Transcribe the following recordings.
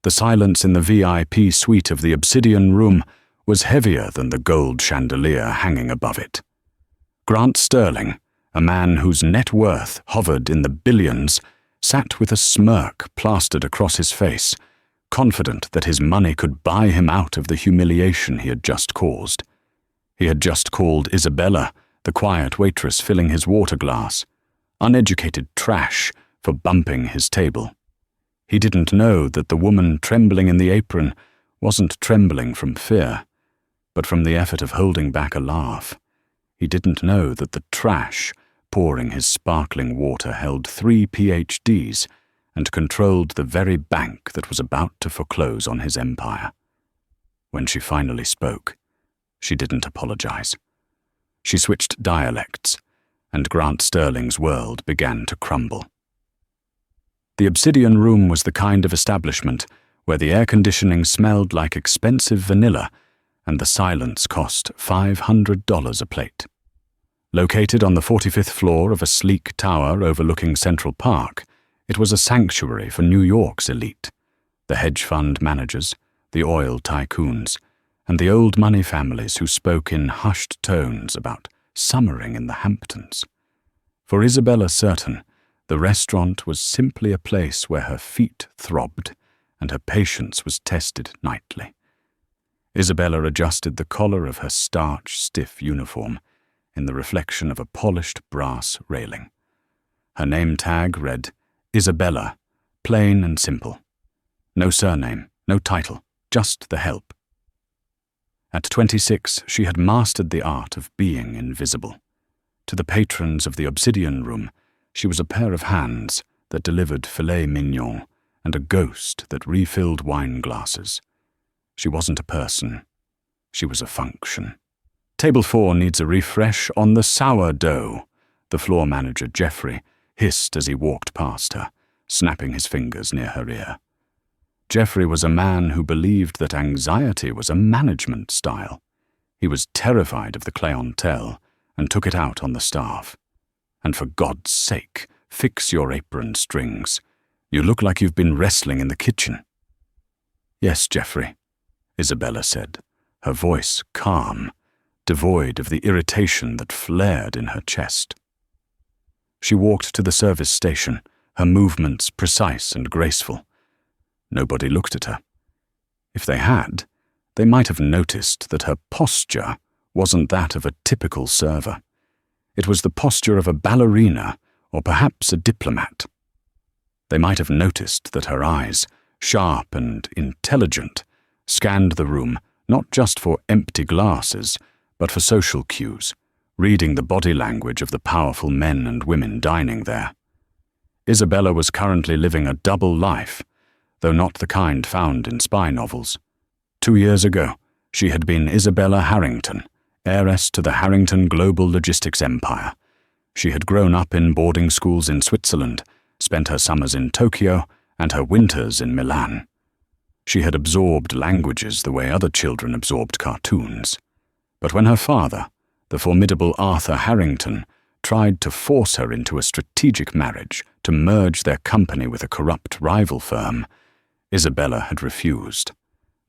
The silence in the VIP suite of the obsidian room was heavier than the gold chandelier hanging above it. Grant Sterling, a man whose net worth hovered in the billions, sat with a smirk plastered across his face, confident that his money could buy him out of the humiliation he had just caused. He had just called Isabella, the quiet waitress filling his water glass, uneducated trash for bumping his table. He didn't know that the woman trembling in the apron wasn't trembling from fear, but from the effort of holding back a laugh. He didn't know that the trash pouring his sparkling water held 3 PhDs and controlled the very bank that was about to foreclose on his empire. When she finally spoke, she didn't apologize. She switched dialects, and Grant Sterling's world began to crumble. The obsidian room was the kind of establishment where the air conditioning smelled like expensive vanilla and the silence cost $500 a plate. Located on the 45th floor of a sleek tower overlooking Central Park, it was a sanctuary for New York's elite, the hedge fund managers, the oil tycoons, and the old money families who spoke in hushed tones about summering in the Hamptons. For Isabella Certain, the restaurant was simply a place where her feet throbbed and her patience was tested nightly. Isabella adjusted the collar of her starch-stiff uniform in the reflection of a polished brass railing. Her name tag read, Isabella, plain and simple. No surname, no title, just the help. At 26, she had mastered the art of being invisible. To the patrons of the obsidian room, she was a pair of hands that delivered filet mignon and a ghost that refilled wine glasses. She wasn't a person. She was a function. Table 4 needs a refresh on the sourdough, the floor manager, Jeffrey, hissed as he walked past her, snapping his fingers near her ear. Jeffrey was a man who believed that anxiety was a management style. He was terrified of the clientele and took it out on the staff. And for God's sake, fix your apron strings. You look like you've been wrestling in the kitchen. Yes, Jeffrey, Isabella said, her voice calm, devoid of the irritation that flared in her chest. She walked to the service station, her movements precise and graceful. Nobody looked at her. If they had, they might have noticed that her posture wasn't that of a typical server. It was the posture of a ballerina or perhaps a diplomat. They might have noticed that her eyes, sharp and intelligent, scanned the room not just for empty glasses, but for social cues, reading the body language of the powerful men and women dining there. Isabella was currently living a double life, though not the kind found in spy novels. 2 years ago, she had been Isabella Harrington, heiress to the Harrington global logistics empire. She had grown up in boarding schools in Switzerland, spent her summers in Tokyo, and her winters in Milan. She had absorbed languages the way other children absorbed cartoons. But when her father, the formidable Arthur Harrington, tried to force her into a strategic marriage to merge their company with a corrupt rival firm, Isabella had refused.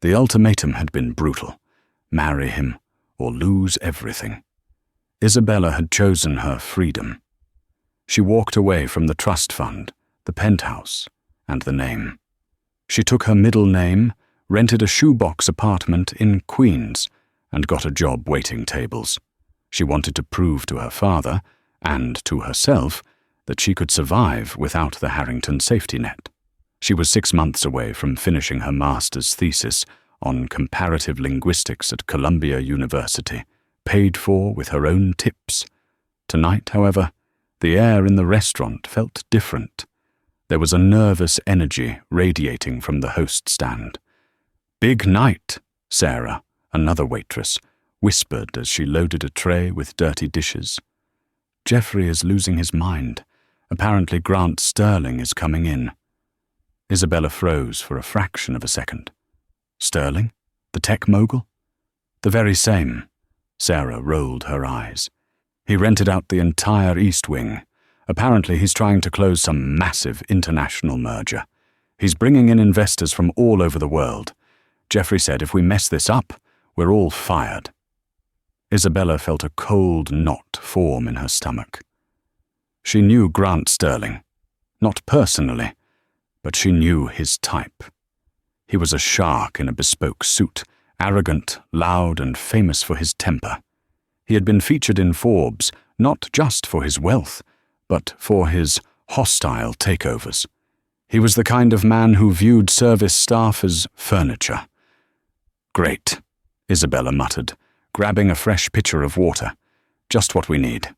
The ultimatum had been brutal: marry him or lose everything. Isabella had chosen her freedom. She walked away from the trust fund, the penthouse, and the name. She took her middle name, rented a shoebox apartment in Queens, and got a job waiting tables. She wanted to prove to her father, and to herself, that she could survive without the Harrington safety net. She was 6 months away from finishing her master's thesis on comparative linguistics at Columbia University, paid for with her own tips. Tonight, however, the air in the restaurant felt different. There was a nervous energy radiating from the host stand. "Big night," Sarah, another waitress, whispered as she loaded a tray with dirty dishes. "Jeffrey is losing his mind. Apparently Grant Sterling is coming in." Isabella froze for a fraction of a second. "Sterling? The tech mogul?" "The very same." Sarah rolled her eyes. "He rented out the entire East Wing. Apparently he's trying to close some massive international merger. He's bringing in investors from all over the world. Jeffrey said if we mess this up, we're all fired. Isabella felt a cold knot form in her stomach. She knew Grant Sterling. Not personally, but she knew his type. He was a shark in a bespoke suit, arrogant, loud, and famous for his temper. He had been featured in Forbes not just for his wealth, but for his hostile takeovers. He was the kind of man who viewed service staff as furniture. "Great," Isabella muttered, grabbing a fresh pitcher of water. "Just what we need."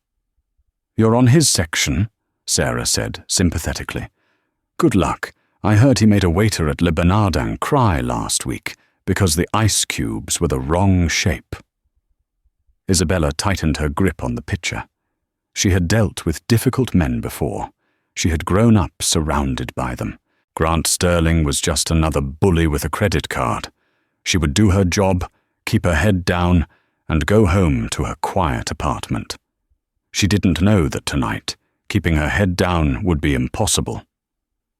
"You're on his section," Sarah said sympathetically. "Good luck. I heard he made a waiter at Le Bernardin cry last week because the ice cubes were the wrong shape." Isabella tightened her grip on the pitcher. She had dealt with difficult men before. She had grown up surrounded by them. Grant Sterling was just another bully with a credit card. She would do her job, keep her head down, and go home to her quiet apartment. She didn't know that tonight, keeping her head down would be impossible.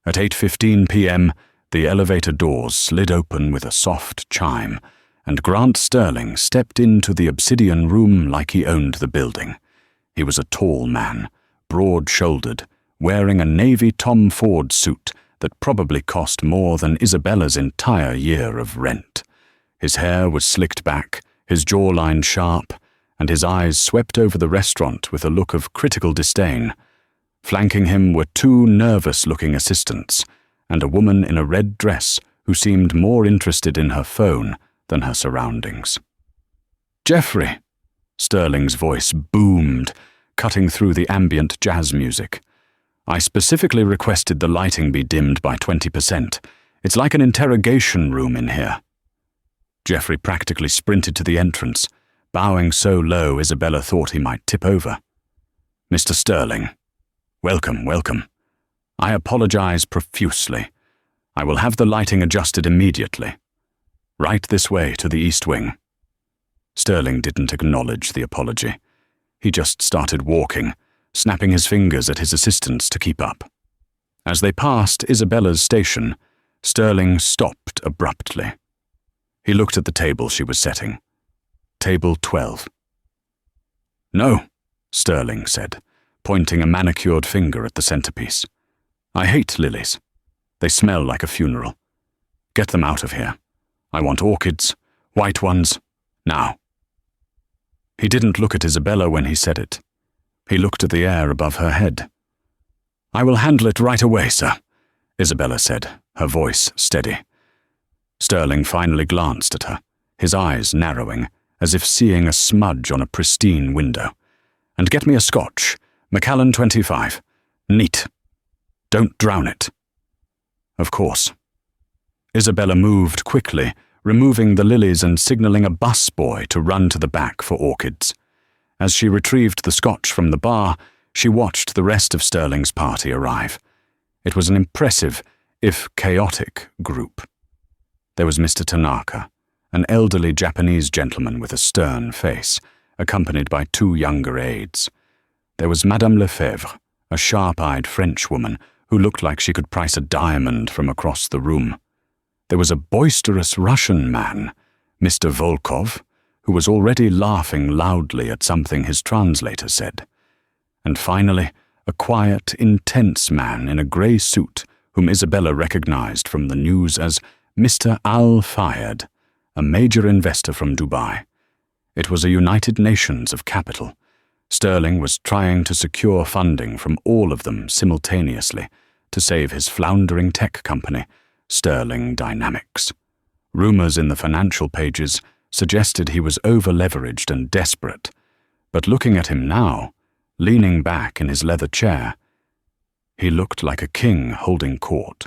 At 8:15 p.m., the elevator doors slid open with a soft chime, and Grant Sterling stepped into the obsidian room like he owned the building. He was a tall man, broad-shouldered, wearing a navy Tom Ford suit that probably cost more than Isabella's entire year of rent. His hair was slicked back, his jawline sharp, and his eyes swept over the restaurant with a look of critical disdain. Flanking him were two nervous-looking assistants, and a woman in a red dress who seemed more interested in her phone than her surroundings. "Jeffrey!" Sterling's voice boomed, cutting through the ambient jazz music. "I specifically requested the lighting be dimmed by 20%. It's like an interrogation room in here." Jeffrey practically sprinted to the entrance, bowing so low Isabella thought he might tip over. "Mr. Sterling, welcome, welcome. I apologize profusely. I will have the lighting adjusted immediately. Right this way to the East Wing." Sterling didn't acknowledge the apology. He just started walking, snapping his fingers at his assistants to keep up. As they passed Isabella's station, Sterling stopped abruptly. He looked at the table she was setting. Table 12. "No," Sterling said, pointing a manicured finger at the centerpiece. "I hate lilies. They smell like a funeral. Get them out of here. I want orchids, white ones, now." He didn't look at Isabella when he said it. He looked at the air above her head. "I will handle it right away, sir," Isabella said, her voice steady. Sterling finally glanced at her, his eyes narrowing, as if seeing a smudge on a pristine window. "And get me a scotch, Macallan 25. Neat. Don't drown it." "Of course." Isabella moved quickly, removing the lilies and signaling a busboy to run to the back for orchids. As she retrieved the scotch from the bar, she watched the rest of Sterling's party arrive. It was an impressive, if chaotic, group. There was Mr. Tanaka, an elderly Japanese gentleman with a stern face, accompanied by two younger aides. There was Madame Lefebvre, a sharp-eyed French woman who looked like she could price a diamond from across the room. There was a boisterous Russian man, Mr. Volkov, who was already laughing loudly at something his translator said. And finally, a quiet, intense man in a grey suit whom Isabella recognized from the news as Mr. Al-Fayed, a major investor from Dubai. It was a United Nations of capital. Sterling was trying to secure funding from all of them simultaneously to save his floundering tech company, Sterling Dynamics. Rumors in the financial pages suggested he was over-leveraged and desperate, but looking at him now, leaning back in his leather chair, he looked like a king holding court.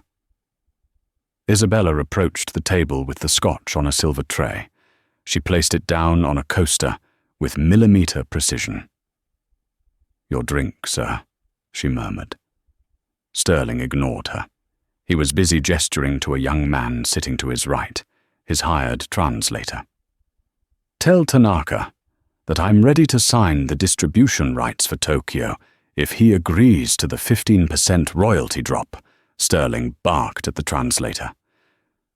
Isabella approached the table with the scotch on a silver tray. She placed it down on a coaster with millimeter precision. "Your drink, sir," she murmured. Sterling ignored her. He was busy gesturing to a young man sitting to his right, his hired translator. "Tell Tanaka that I'm ready to sign the distribution rights for Tokyo if he agrees to the 15% royalty drop, Sterling barked at the translator.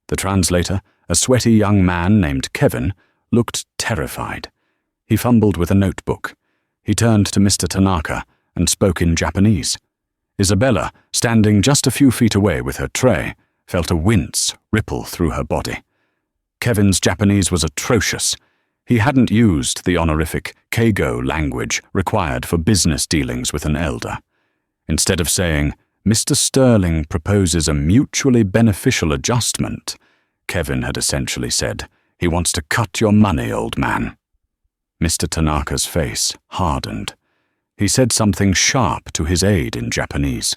The translator, a sweaty young man named Kevin, looked terrified. He fumbled with a notebook. He turned to Mr. Tanaka and spoke in Japanese. Isabella, standing just a few feet away with her tray, felt a wince ripple through her body. Kevin's Japanese was atrocious. He hadn't used the honorific keigo language required for business dealings with an elder. Instead of saying, "Mr. Sterling proposes a mutually beneficial adjustment," Kevin had essentially said, "He wants to cut your money, old man." Mr. Tanaka's face hardened. He said something sharp to his aide in Japanese.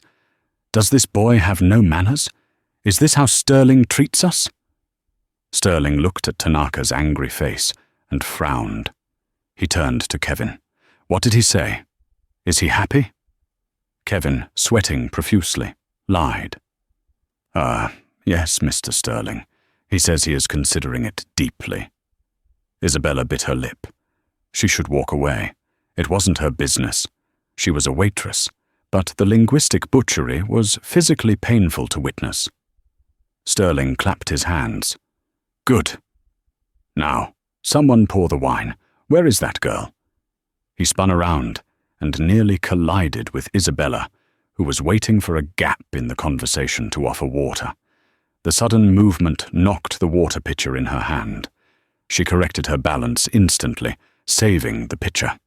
"Does this boy have no manners? Is this how Sterling treats us?" Sterling looked at Tanaka's angry face and frowned. He turned to Kevin. "What did he say? Is he happy?" Kevin, sweating profusely, lied. Yes, Mr. Sterling. He says he is considering it deeply." Isabella bit her lip. She should walk away. It wasn't her business. She was a waitress, but the linguistic butchery was physically painful to witness. Sterling clapped his hands. "Good. Now, someone pour the wine. Where is that girl?" He spun around and nearly collided with Isabella, who was waiting for a gap in the conversation to offer water. The sudden movement knocked the water pitcher in her hand. She corrected her balance instantly, saving the pitcher,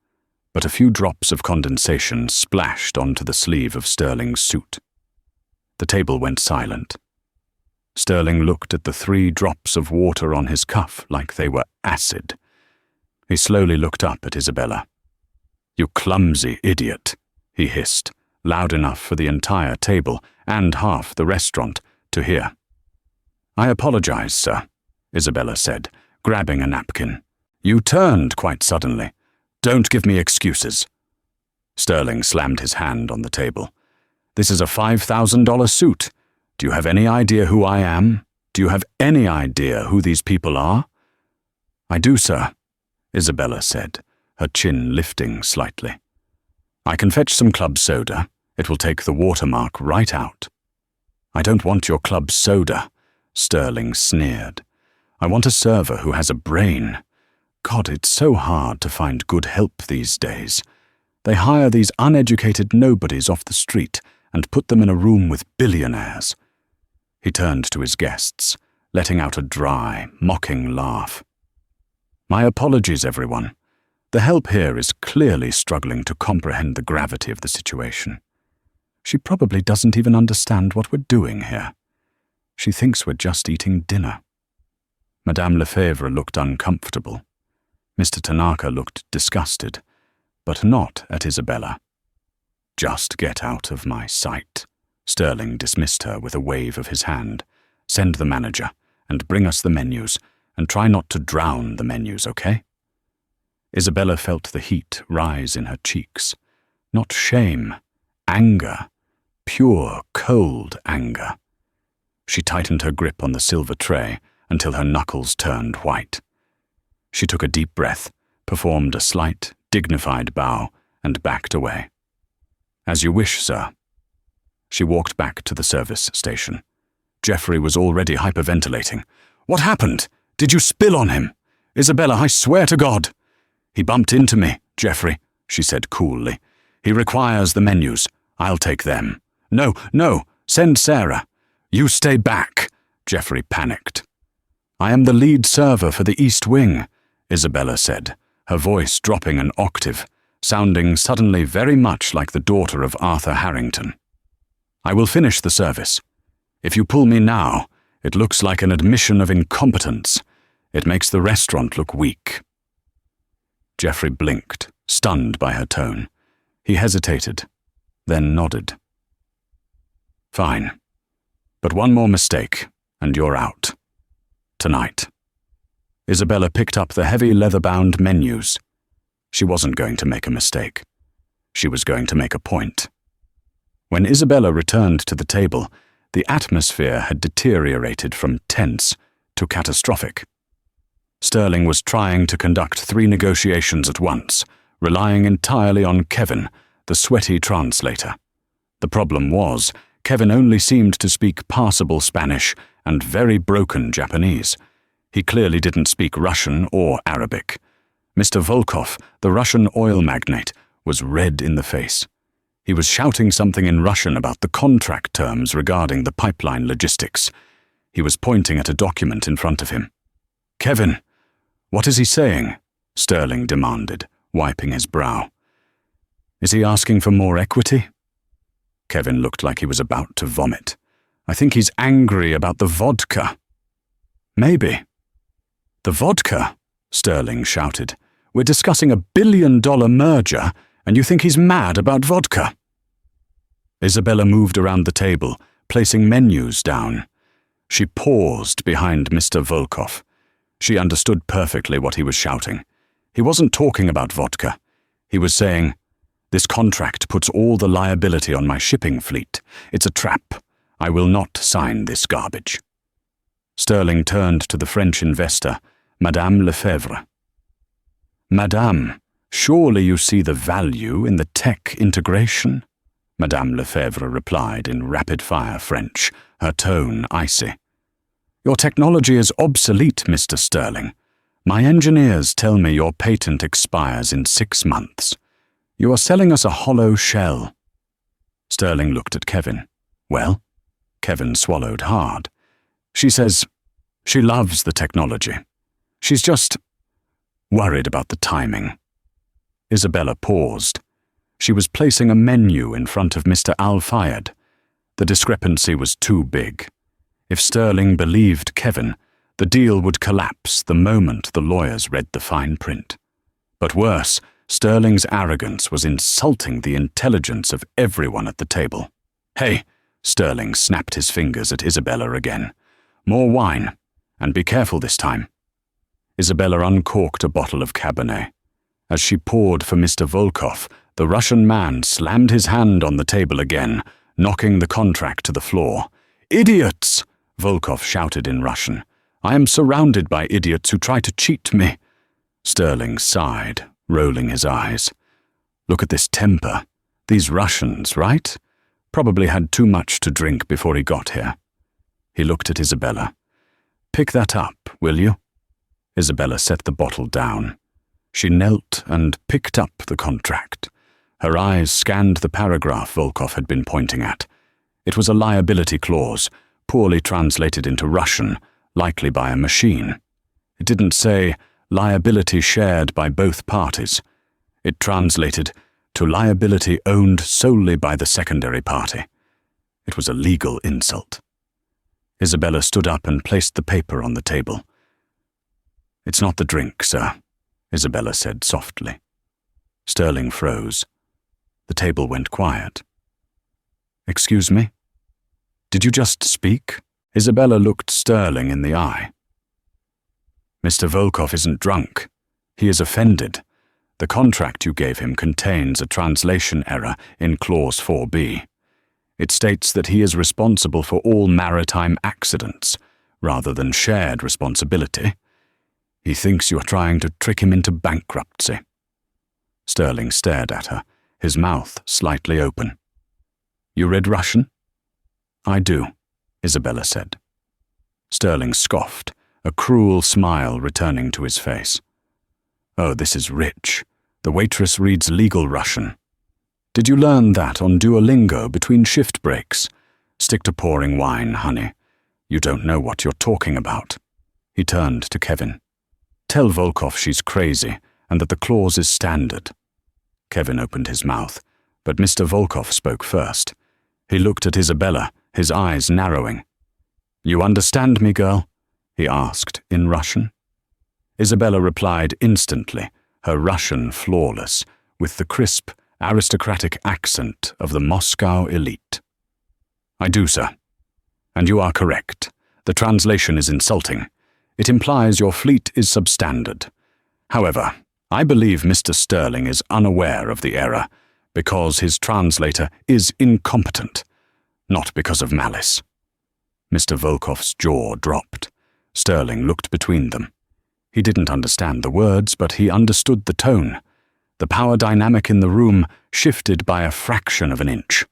but a few drops of condensation splashed onto the sleeve of Sterling's suit. The table went silent. Sterling looked at the 3 drops of water on his cuff like they were acid. He slowly looked up at Isabella. "You clumsy idiot," he hissed, loud enough for the entire table and half the restaurant to hear. "I apologize, sir," Isabella said, grabbing a napkin. "You turned quite suddenly. Don't give me excuses." Sterling slammed his hand on the table. "This is a $5,000 suit. Do you have any idea who I am? Do you have any idea who these people are?" "I do, sir," Isabella said, her chin lifting slightly. "I can fetch some club soda. It will take the watermark right out." "I don't want your club soda," Sterling sneered. "I want a server who has a brain. God, it's so hard to find good help these days. They hire these uneducated nobodies off the street and put them in a room with billionaires." He turned to his guests, letting out a dry, mocking laugh. "My apologies, everyone. The help here is clearly struggling to comprehend the gravity of the situation. She probably doesn't even understand what we're doing here. She thinks we're just eating dinner." Madame Lefebvre looked uncomfortable. Mr. Tanaka looked disgusted, but not at Isabella. "Just get out of my sight." Sterling dismissed her with a wave of his hand. "Send the manager, and bring us the menus, and try not to drown the menus, okay?" Isabella felt the heat rise in her cheeks. Not shame, anger, pure, cold anger. She tightened her grip on the silver tray until her knuckles turned white. She took a deep breath, performed a slight, dignified bow, and backed away. "As you wish, sir." She walked back to the service station. Jeffrey was already hyperventilating. "What happened? Did you spill on him? Isabella, I swear to God." "He bumped into me, Jeffrey," she said coolly. "He requires the menus. I'll take them." No, send Sarah." "You stay back," Jeffrey panicked. "I am the lead server for the East Wing," Isabella said, her voice dropping an octave, sounding suddenly very much like the daughter of Arthur Harrington. "I will finish the service. If you pull me now, it looks like an admission of incompetence. It makes the restaurant look weak." Jeffrey blinked, stunned by her tone. He hesitated, then nodded. "Fine. But one more mistake, and you're out. Tonight." Isabella picked up the heavy leather-bound menus. She wasn't going to make a mistake. She was going to make a point. When Isabella returned to the table, the atmosphere had deteriorated from tense to catastrophic. Sterling was trying to conduct 3 negotiations at once, relying entirely on Kevin, the sweaty translator. The problem was, Kevin only seemed to speak passable Spanish and very broken Japanese. He clearly didn't speak Russian or Arabic. Mr. Volkov, the Russian oil magnate, was red in the face. He was shouting something in Russian about the contract terms regarding the pipeline logistics. He was pointing at a document in front of him. "Kevin, what is he saying?" Sterling demanded, wiping his brow. "Is he asking for more equity?" Kevin looked like he was about to vomit. "I think he's angry about the vodka." "Maybe." "The vodka?" Sterling shouted. "We're discussing $1 billion merger, and you think he's mad about vodka?" Isabella moved around the table, placing menus down. She paused behind Mr. Volkov. She understood perfectly what he was shouting. He wasn't talking about vodka. He was saying, "This contract puts all the liability on my shipping fleet. It's a trap. I will not sign this garbage." Sterling turned to the French investor, Madame Lefebvre. "Madame, surely you see the value in the tech integration?" Madame Lefebvre replied in rapid-fire French, her tone icy. "Your technology is obsolete, Mr. Sterling. My engineers tell me your patent expires in 6 months. You are selling us a hollow shell." Sterling looked at Kevin. "Well?" Kevin swallowed hard. "She says she loves the technology. She's just worried about the timing." Isabella paused. She was placing a menu in front of Mr. Al-Fayed. The discrepancy was too big. If Sterling believed Kevin, the deal would collapse the moment the lawyers read the fine print. But worse, Sterling's arrogance was insulting the intelligence of everyone at the table. "Hey," Sterling snapped his fingers at Isabella again. "More wine, and be careful this time." Isabella uncorked a bottle of Cabernet. As she poured for Mr. Volkov, the Russian man slammed his hand on the table again, knocking the contract to the floor. "Idiots!" Volkov shouted in Russian. "I am surrounded by idiots who try to cheat me." Sterling sighed, rolling his eyes. "Look at this temper. These Russians, right? Probably had too much to drink before he got here." He looked at Isabella. "Pick that up, will you?" Isabella set the bottle down. She knelt and picked up the contract. Her eyes scanned the paragraph Volkov had been pointing at. It was a liability clause, poorly translated into Russian, likely by a machine. It didn't say, "liability shared by both parties." It translated, "to liability owned solely by the secondary party." It was a legal insult. Isabella stood up and placed the paper on the table. "It's not the drink, sir," Isabella said softly. Sterling froze. The table went quiet. "Excuse me? Did you just speak?" Isabella looked Sterling in the eye. "Mr. Volkov isn't drunk. He is offended. The contract you gave him contains a translation error in Clause 4B. It states that he is responsible for all maritime accidents, rather than shared responsibility. He thinks you are trying to trick him into bankruptcy." Sterling stared at her, his mouth slightly open. "You read Russian?" "I do," Isabella said. Sterling scoffed, a cruel smile returning to his face. "Oh, this is rich. The waitress reads legal Russian. Did you learn that on Duolingo between shift breaks? Stick to pouring wine, honey. You don't know what you're talking about." He turned to Kevin. "Tell Volkov she's crazy and that the clause is standard." Kevin opened his mouth, but Mr. Volkov spoke first. He looked at Isabella, his eyes narrowing. "You understand me, girl?" he asked in Russian. Isabella replied instantly, her Russian flawless, with the crisp, aristocratic accent of the Moscow elite. "I do, sir. And you are correct. The translation is insulting. It implies your fleet is substandard. However, I believe Mr. Sterling is unaware of the error because his translator is incompetent, not because of malice." Mr. Volkov's jaw dropped. Sterling looked between them. He didn't understand the words, but he understood the tone. The power dynamic in the room shifted by a fraction of an inch.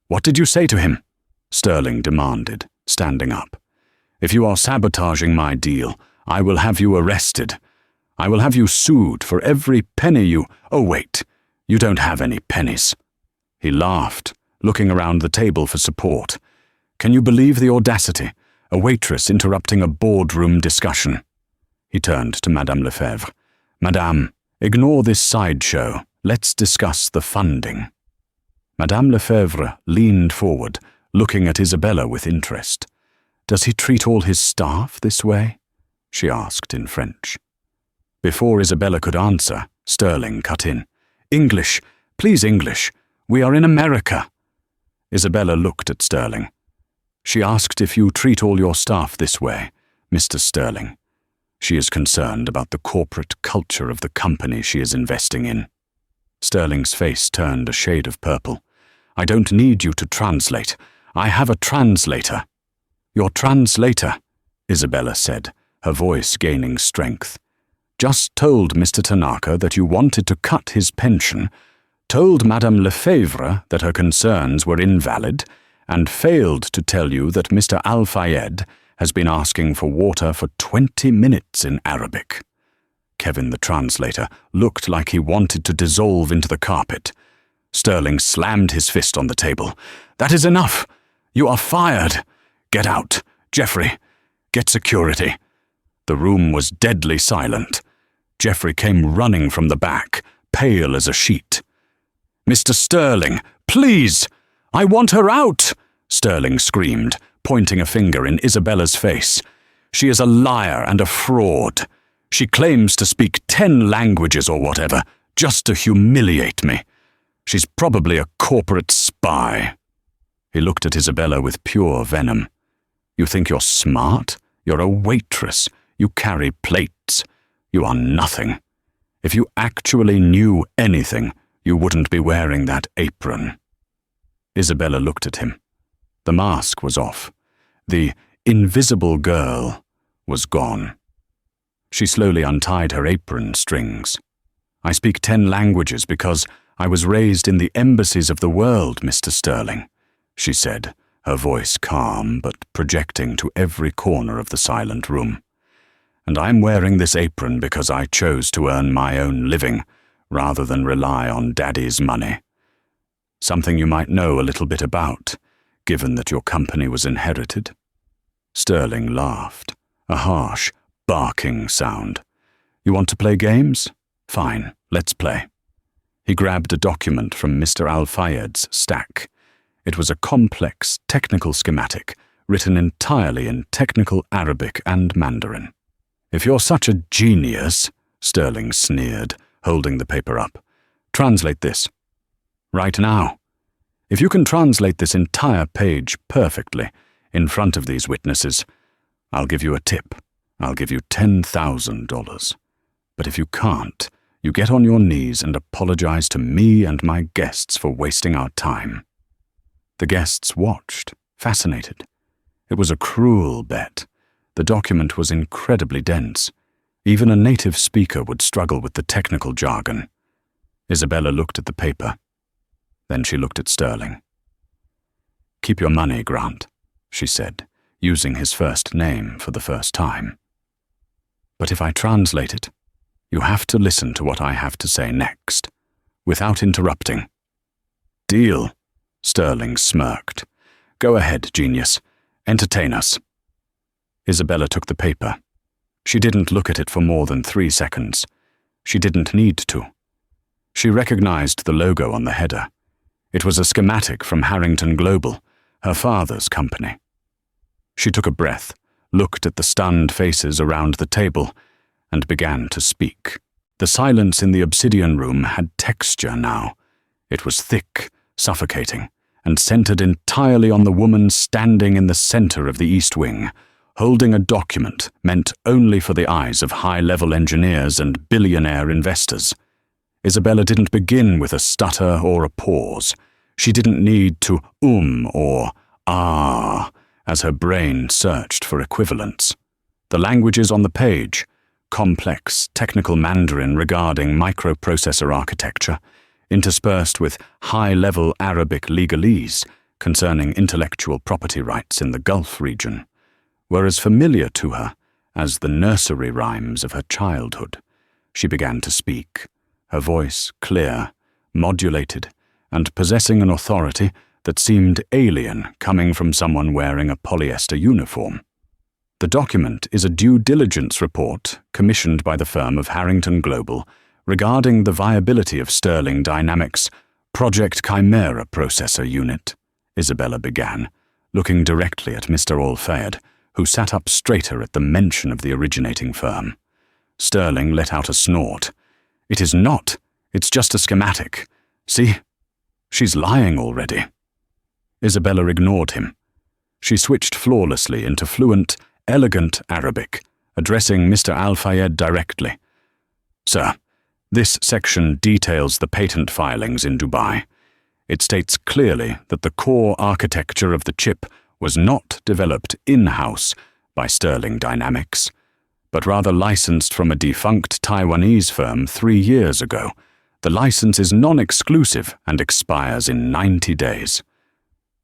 "What did you say to him?" Sterling demanded, standing up. "If you are sabotaging my deal, I will have you arrested. I will have you sued for every penny you— Oh, wait, you don't have any pennies." He laughed, looking around the table for support. "Can you believe the audacity? A waitress interrupting a boardroom discussion." He turned to Madame Lefebvre. "Madame, ignore this sideshow. Let's discuss the funding." Madame Lefebvre leaned forward, looking at Isabella with interest. "Does he treat all his staff this way?" she asked in French. Before Isabella could answer, Sterling cut in. "English, please English. We are in America." Isabella looked at Sterling. "She asked if you treat all your staff this way, Mr. Sterling. She is concerned about the corporate culture of the company she is investing in." Sterling's face turned a shade of purple. "I don't need you to translate. I have a translator." "Your translator," Isabella said, her voice gaining strength, "just told Mr. Tanaka that you wanted to cut his pension, told Madame Lefebvre that her concerns were invalid, and failed to tell you that Mr. Al-Fayed has been asking for water for 20 minutes in Arabic." Kevin, the translator, looked like he wanted to dissolve into the carpet. Sterling slammed his fist on the table. "That is enough! You are fired! Get out! Jeffrey, get security!" The room was deadly silent. Jeffrey came running from the back, pale as a sheet. "Mr. Sterling, please! I want her out!" Sterling screamed, pointing a finger in Isabella's face. "She is a liar and a fraud. She claims to speak 10 languages or whatever, just to humiliate me. She's probably a corporate spy." He looked at Isabella with pure venom. "You think you're smart? You're a waitress. You carry plates. You are nothing. If you actually knew anything, you wouldn't be wearing that apron." Isabella looked at him. The mask was off. The invisible girl was gone. She slowly untied her apron strings. "I speak 10 languages because I was raised in the embassies of the world, Mr. Sterling," she said, her voice calm but projecting to every corner of the silent room. "And I'm wearing this apron because I chose to earn my own living rather than rely on Daddy's money. Something you might know a little bit about, given that your company was inherited." Sterling laughed, a harsh, barking sound. "You want to play games? Fine, let's play." He grabbed a document from Mr. Al-Fayed's stack. It was a complex, technical schematic, written entirely in technical Arabic and Mandarin. "If you're such a genius," Sterling sneered, holding the paper up, "translate this. Right now. If you can translate this entire page perfectly in front of these witnesses, I'll give you a tip. I'll give you $10,000. But if you can't, you get on your knees and apologize to me and my guests for wasting our time." The guests watched, fascinated. It was a cruel bet. The document was incredibly dense. Even a native speaker would struggle with the technical jargon. Isabella looked at the paper. Then she looked at Sterling. "Keep your money, Grant," she said, using his first name for the first time. "But if I translate it, you have to listen to what I have to say next, without interrupting." "Deal," Sterling smirked. "Go ahead, genius. Entertain us." Isabella took the paper. She didn't look at it for more than 3 seconds. She didn't need to. She recognized the logo on the header. It was a schematic from Harrington Global, her father's company. She took a breath, looked at the stunned faces around the table, and began to speak. The silence in the obsidian room had texture now. It was thick, suffocating, and centered entirely on the woman standing in the center of the East Wing, holding a document meant only for the eyes of high-level engineers and billionaire investors. Isabella didn't begin with a stutter or a pause. She didn't need to or ah as her brain searched for equivalents. The languages on the page, complex technical Mandarin regarding microprocessor architecture, interspersed with high-level Arabic legalese, concerning intellectual property rights in the Gulf region were as familiar to her as the nursery rhymes of her childhood. She began to speak, her voice clear, modulated, and possessing an authority that seemed alien coming from someone wearing a polyester uniform. The document is a due diligence report commissioned by the firm of Harrington Global regarding the viability of Sterling Dynamics' Project Chimera processor unit, Isabella began, looking directly at Mr. Al-Fayed, who sat up straighter at the mention of the originating firm. Sterling let out a snort. "It is not. It's just a schematic. See? She's lying already." Isabella ignored him. She switched flawlessly into fluent, elegant Arabic, addressing Mr. Al-Fayed directly. "Sir, this section details the patent filings in Dubai. It states clearly that the core architecture of the chip was not developed in-house by Sterling Dynamics, but rather licensed from a defunct Taiwanese firm 3 years ago. The license is non-exclusive and expires in 90 days.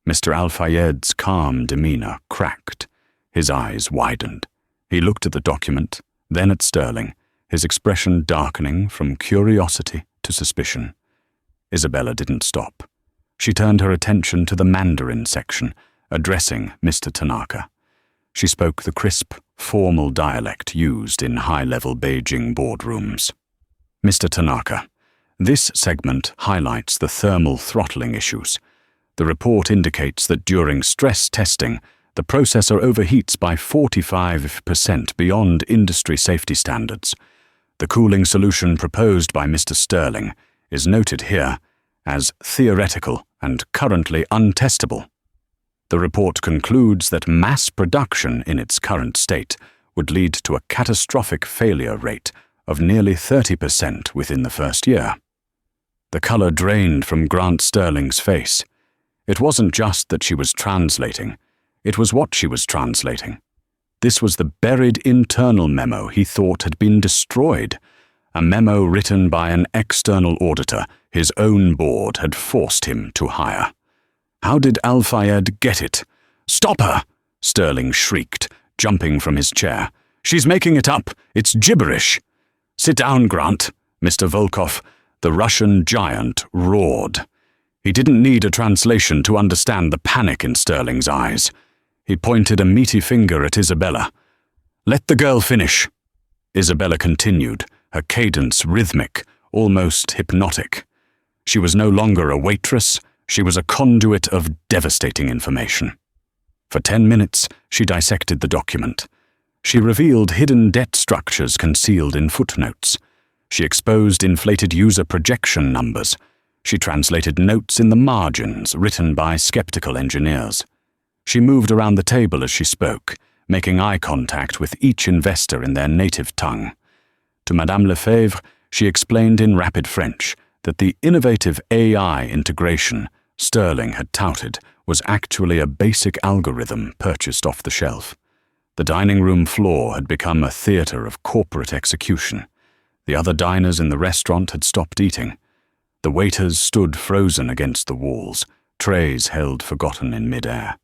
Mr. Al-Fayed's calm demeanor cracked. His eyes widened. He looked at the document, then at Sterling, his expression darkening from curiosity to suspicion. Isabella didn't stop. She turned her attention to the Mandarin section, addressing Mr. Tanaka. She spoke the crisp, formal dialect used in high-level Beijing boardrooms. "Mr. Tanaka, this segment highlights the thermal throttling issues. The report indicates that during stress testing, the processor overheats by 45% beyond industry safety standards. The cooling solution proposed by Mr. Sterling is noted here as theoretical and currently untestable. The report concludes that mass production in its current state would lead to a catastrophic failure rate of nearly 30% within the first year." The color drained from Grant Sterling's face. It wasn't just that she was translating, it was what she was translating. This was the buried internal memo he thought had been destroyed, a memo written by an external auditor his own board had forced him to hire. How did Al-Fayed get it? "Stop her!" Sterling shrieked, jumping from his chair. "She's making it up. It's gibberish." "Sit down, Grant," Mr. Volkov, the Russian giant, roared. He didn't need a translation to understand the panic in Sterling's eyes. He pointed a meaty finger at Isabella. "Let the girl finish." Isabella continued, her cadence rhythmic, almost hypnotic. She was no longer a waitress. She was a conduit of devastating information. For 10 minutes, she dissected the document. She revealed hidden debt structures concealed in footnotes. She exposed inflated user projection numbers. She translated notes in the margins written by skeptical engineers. She moved around the table as she spoke, making eye contact with each investor in their native tongue. To Madame Lefebvre, she explained in rapid French that the innovative AI integration Sterling had touted was actually a basic algorithm purchased off the shelf. The dining room floor had become a theater of corporate execution. The other diners in the restaurant had stopped eating. The waiters stood frozen against the walls, trays held forgotten in midair.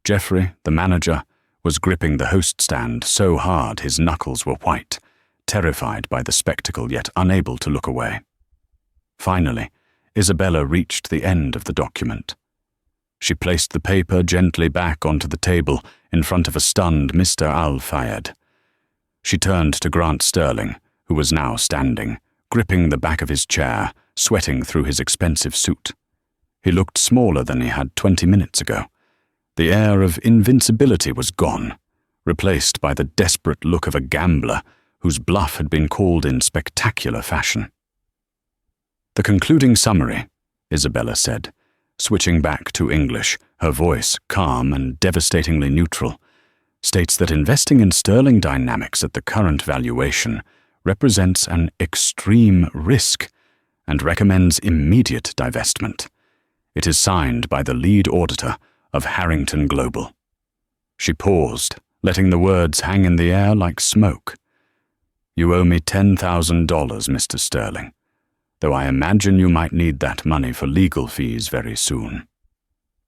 Jeffrey, the manager, was gripping the host stand so hard his knuckles were white, terrified by the spectacle yet unable to look away. Finally, Isabella reached the end of the document. She placed the paper gently back onto the table in front of a stunned Mr. Al-Fayed. She turned to Grant Sterling, who was now standing, gripping the back of his chair, sweating through his expensive suit. He looked smaller than he had 20 minutes ago. The air of invincibility was gone, replaced by the desperate look of a gambler whose bluff had been called in spectacular fashion. "The concluding summary," Isabella said, switching back to English, her voice calm and devastatingly neutral, states that investing in Sterling Dynamics at the current valuation represents an extreme risk and recommends immediate divestment. It is signed by the lead auditor of Harrington Global. She paused, letting the words hang in the air like smoke. "You owe me $10,000, Mr. Sterling, though I imagine you might need that money for legal fees very soon."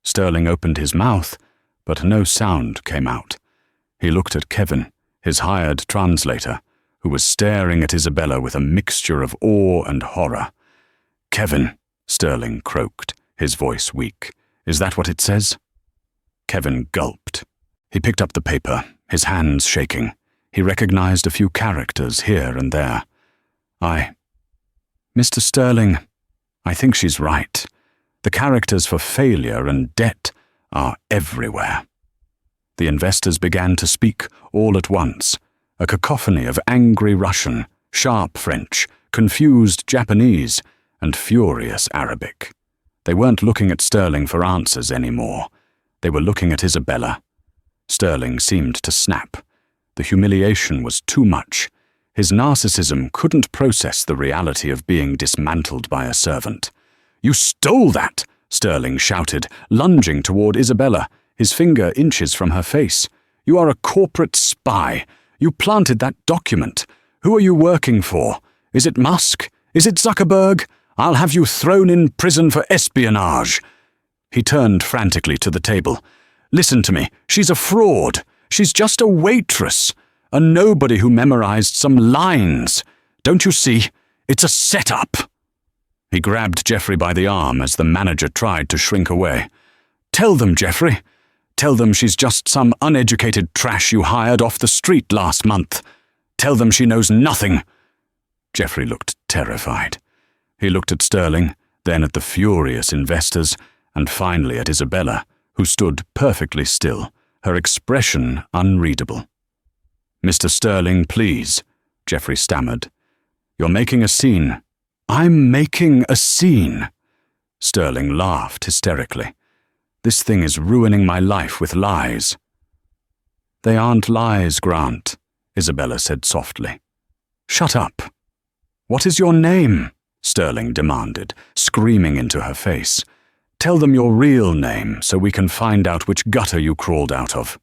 Sterling opened his mouth, but no sound came out. He looked at Kevin, his hired translator, who was staring at Isabella with a mixture of awe and horror. "Kevin," Sterling croaked, his voice weak. "Is that what it says?" Kevin gulped. He picked up the paper, his hands shaking. He recognized a few characters here and there. Mr. Sterling, I think she's right. The characters for failure and debt are everywhere." The investors began to speak all at once, a cacophony of angry Russian, sharp French, confused Japanese, and furious Arabic. They weren't looking at Sterling for answers anymore. They were looking at Isabella. Sterling seemed to snap. The humiliation was too much. His narcissism couldn't process the reality of being dismantled by a servant. "You stole that!" Sterling shouted, lunging toward Isabella, his finger inches from her face. "You are a corporate spy. You planted that document. Who are you working for? Is it Musk? Is it Zuckerberg? I'll have you thrown in prison for espionage." He turned frantically to the table. "Listen to me. She's a fraud. She's just a waitress. A nobody who memorized some lines. Don't you see? It's a setup." He grabbed Jeffrey by the arm as the manager tried to shrink away. "Tell them, Jeffrey. Tell them she's just some uneducated trash you hired off the street last month. Tell them she knows nothing." Jeffrey looked terrified. He looked at Sterling, then at the furious investors, and finally at Isabella, who stood perfectly still, her expression unreadable. "Mr. Sterling, please," Jeffrey stammered. "You're making a scene." "I'm making a scene." Sterling laughed hysterically. "This thing is ruining my life with lies." "They aren't lies, Grant," Isabella said softly. "Shut up." "What is your name?" Sterling demanded, screaming into her face. "Tell them your real name so we can find out which gutter you crawled out of."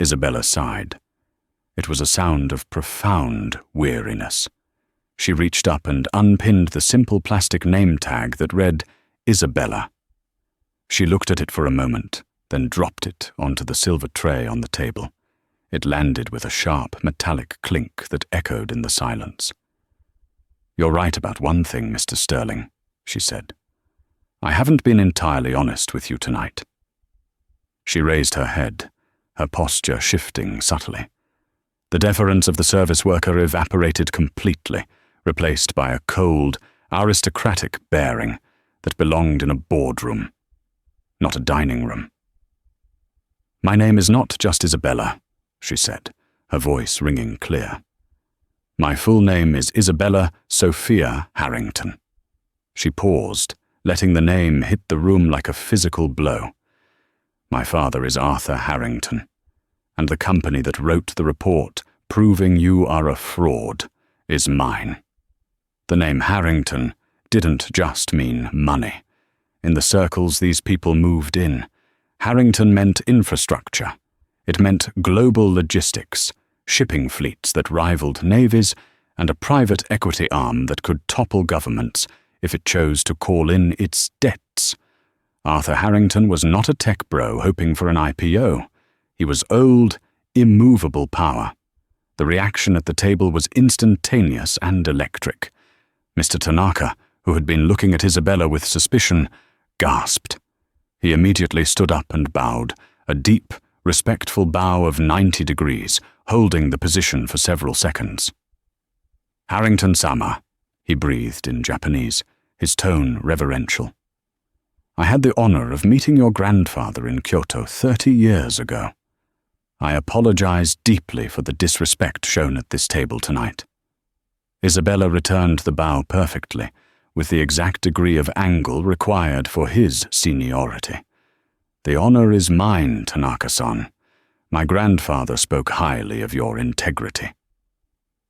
Isabella sighed. It was a sound of profound weariness. She reached up and unpinned the simple plastic name tag that read Isabella. She looked at it for a moment, then dropped it onto the silver tray on the table. It landed with a sharp, metallic clink that echoed in the silence. "You're right about one thing, Mr. Sterling," she said. "I haven't been entirely honest with you tonight." She raised her head, her posture shifting subtly. The deference of the service worker evaporated completely, replaced by a cold, aristocratic bearing that belonged in a boardroom, not a dining room. "My name is not just Isabella," she said, her voice ringing clear. "My full name is Isabella Sophia Harrington." She paused, letting the name hit the room like a physical blow. "My father is Arthur Harrington, and the company that wrote the report proving you are a fraud is mine." The name Harrington didn't just mean money. In the circles these people moved in, Harrington meant infrastructure. It meant global logistics, shipping fleets that rivaled navies, and a private equity arm that could topple governments if it chose to call in its debts. Arthur Harrington was not a tech bro hoping for an IPO. He was old, immovable power. The reaction at the table was instantaneous and electric. Mr. Tanaka, who had been looking at Isabella with suspicion, gasped. He immediately stood up and bowed, a deep, respectful bow of 90 degrees, holding the position for several seconds. "Harrington-sama," he breathed in Japanese, his tone reverential. "I had the honor of meeting your grandfather in Kyoto 30 years ago. I apologize deeply for the disrespect shown at this table tonight." Isabella returned the bow perfectly, with the exact degree of angle required for his seniority. "The honor is mine, Tanaka-san. My grandfather spoke highly of your integrity."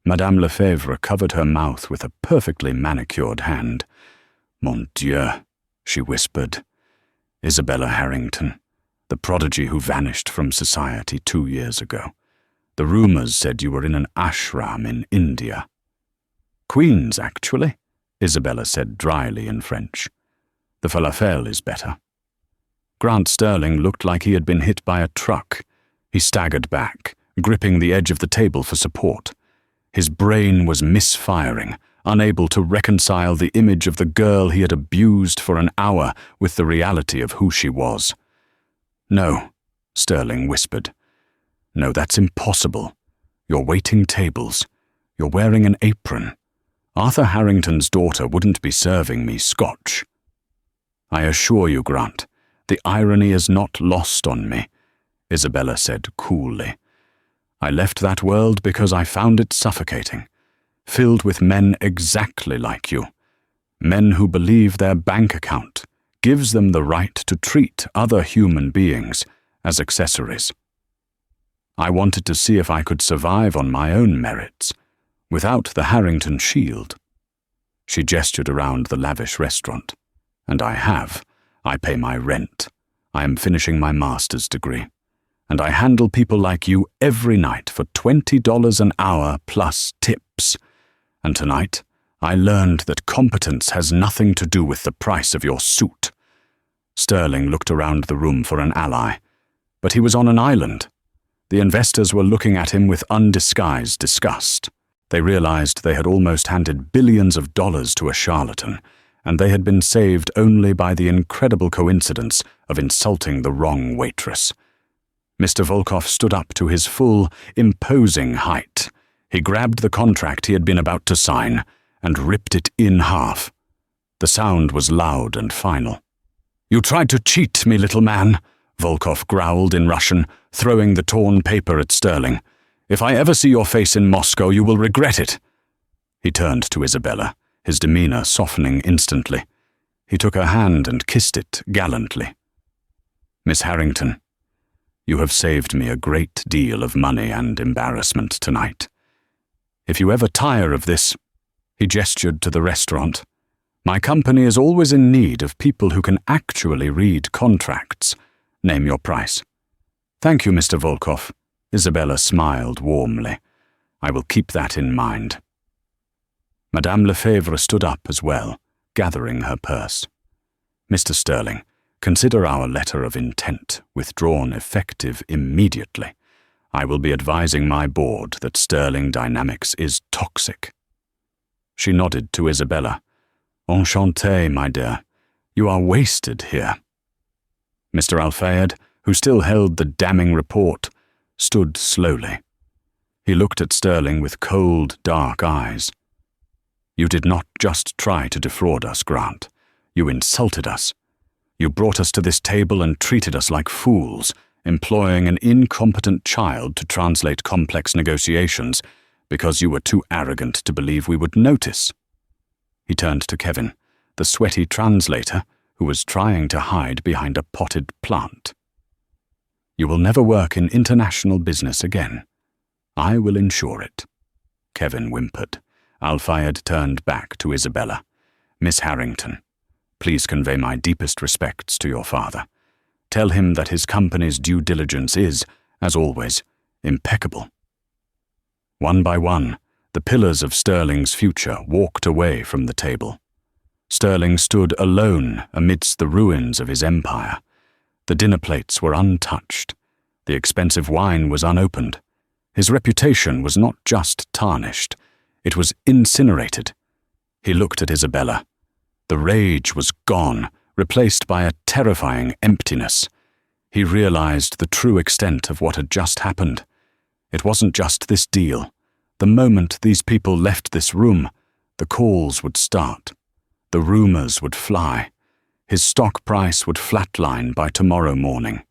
Madame Lefebvre covered her mouth with a perfectly manicured hand. "Mon Dieu," she whispered. "Isabella Harrington, the prodigy who vanished from society 2 years ago. The rumors said you were in an ashram in India." "Queens, actually," Isabella said dryly in French. "The falafel is better." Grant Sterling looked like he had been hit by a truck. He staggered back, gripping the edge of the table for support. His brain was misfiring, unable to reconcile the image of the girl he had abused for an hour with the reality of who she was. "No," Sterling whispered. "No, that's impossible. You're waiting tables. You're wearing an apron. Arthur Harrington's daughter wouldn't be serving me scotch." "I assure you, Grant, the irony is not lost on me," Isabella said coolly. "I left that world because I found it suffocating, filled with men exactly like you, men who believe their bank account gives them the right to treat other human beings as accessories. I wanted to see if I could survive on my own merits, without the Harrington shield." She gestured around the lavish restaurant. "And I have. I pay my rent. I am finishing my master's degree. And I handle people like you every night for $20 an hour plus tips. And tonight, I learned that competence has nothing to do with the price of your suit." Sterling looked around the room for an ally, but he was on an island. The investors were looking at him with undisguised disgust. They realized they had almost handed billions of dollars to a charlatan, and they had been saved only by the incredible coincidence of insulting the wrong waitress. Mr. Volkov stood up to his full, imposing height. He grabbed the contract he had been about to sign and ripped it in half. The sound was loud and final. "You tried to cheat me, little man," Volkov growled in Russian, throwing the torn paper at Sterling. "If I ever see your face in Moscow, you will regret it." He turned to Isabella, his demeanor softening instantly. He took her hand and kissed it gallantly. "Miss Harrington, you have saved me a great deal of money and embarrassment tonight. If you ever tire of this," he gestured to the restaurant, "my company is always in need of people who can actually read contracts. Name your price." "Thank you, Mr. Volkov." Isabella smiled warmly. "I will keep that in mind." Madame Lefebvre stood up as well, gathering her purse. "Mr. Sterling, consider our letter of intent withdrawn effective immediately. I will be advising my board that Sterling Dynamics is toxic." She nodded to Isabella. "Enchanté, my dear. You are wasted here." Mr. Al-Fayed, who still held the damning report, stood slowly. He looked at Sterling with cold, dark eyes. "You did not just try to defraud us, Grant. You insulted us. You brought us to this table and treated us like fools, employing an incompetent child to translate complex negotiations because you were too arrogant to believe we would notice." He turned to Kevin, the sweaty translator who was trying to hide behind a potted plant. "You will never work in international business again. I will ensure it." Kevin whimpered. Al-Fayed turned back to Isabella. "Miss Harrington, please convey my deepest respects to your father. Tell him that his company's due diligence is, as always, impeccable." One by one, the pillars of Sterling's future walked away from the table. Sterling stood alone amidst the ruins of his empire. The dinner plates were untouched. The expensive wine was unopened. His reputation was not just tarnished, it was incinerated. He looked at Isabella. The rage was gone, replaced by a terrifying emptiness. He realized the true extent of what had just happened. It wasn't just this deal. The moment these people left this room, the calls would start. The rumors would fly. His stock price would flatline by tomorrow morning.